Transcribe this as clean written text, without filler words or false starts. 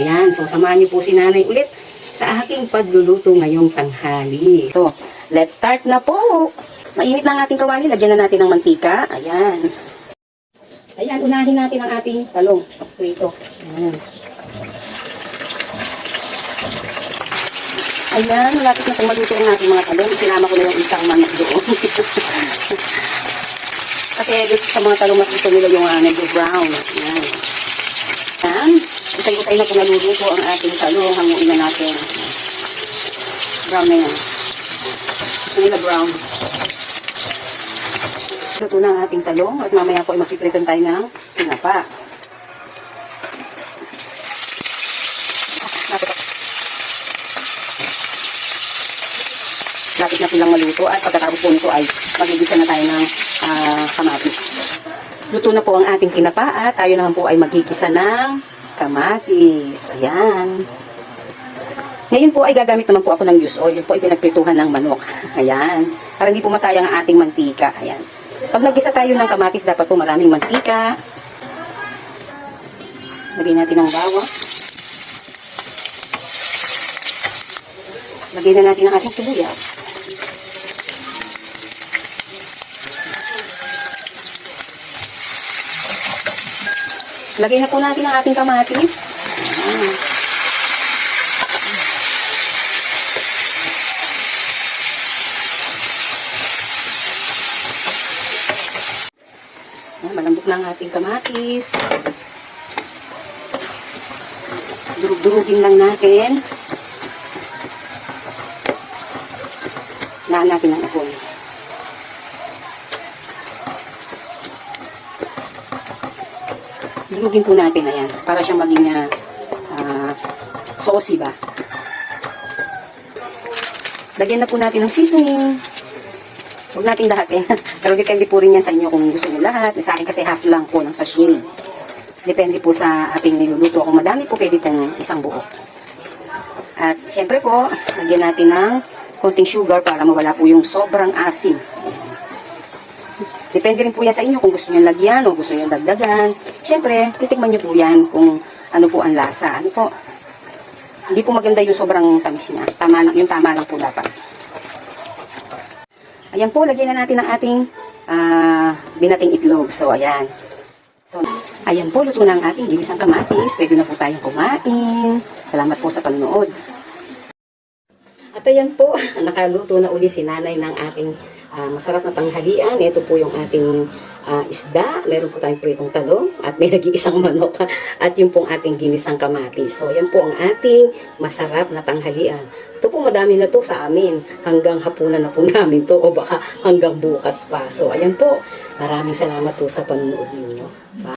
Ayan, so samahan niyo po si nanay ulit sa aking pagluluto ngayong tanghali. So, let's start na po. Mainit na ang ating kawali, lagyan na natin ng mantika. Ayan. Ayan, unahin natin ang ating talong. Prito. Ayan. Ayan, malapit na itong maluto ang ating mga talong. Sinama ko na yung isang manok doon. Kasi sa mga talong mas gusto nila yung nag-brown. Ayan. Ayan. Utay-utay na po naluluto ang ating talong. Hanguin na natin. Brown na yan. Gusto nila brown. Luto na ang ating talong. At mamaya po ay magpipritan tayo ng tinapa. Lapit na silang maluto. At pagkatapos po nito ay magigisa na tayo ng kamatis. Luto na po ang ating tinapa. At tayo naman po ay magigisa ng kamatis. Ayan. Ngayon po ay gagamit naman po ako ng used oil. Yun po ay pinagprituhan ng manok. Ayan. Para hindi po masayang ang ating mantika. Ayan. Pag nagisa tayo ng kamatis, dapat po maraming mantika. Lagyan natin ng bawang. Lagyan na natin ang ating sibuyas. Lagyan na po natin ang ating kamatis. Ayan. Malambot na ang ating kamatis. Durug-durugin lang natin. Laan natin ang apoy. Durugin po natin, ayan, para siyang maging saucy ba. Lagyan na po natin ng seasoning. Huwag natin lahat eh. Pero depende po rin yan sa inyo kung gusto nyo lahat. Sa akin kasi half lang po ng sashimi. Depende po sa ating niluluto. Kung madami po, pwede pong isang buo. At siyempre po, lagyan natin ng konting sugar para mawala po yung sobrang asim. Depende rin po yan sa inyo kung gusto nyo lagyan o gusto nyo dagdagan. Siyempre, titikman nyo po yan kung ano po ang lasa. Ano po? Hindi po maganda yung sobrang tamis niya. Yung tama lang po dapat. Ayan po, lagyan na natin ang ating binating itlog. So, ayan. So, ayan po, luto na ang ating ginisang kamatis. Pwede na po tayong kumain. Salamat po sa panonood. At ayan po, nakaluto na uli si nanay ng ating masarap na tanghalian. Ito po yung ating isda. Meron po tayong pritong talong at may nag-iisang manok. At yung pong ating ginisang kamatis. So, ayan po ang ating masarap na tanghalian. Ito po madami na to sa amin. Hanggang hapunan na po namin to o baka hanggang bukas pa. So, ayan po. Maraming salamat po sa panonood ninyo.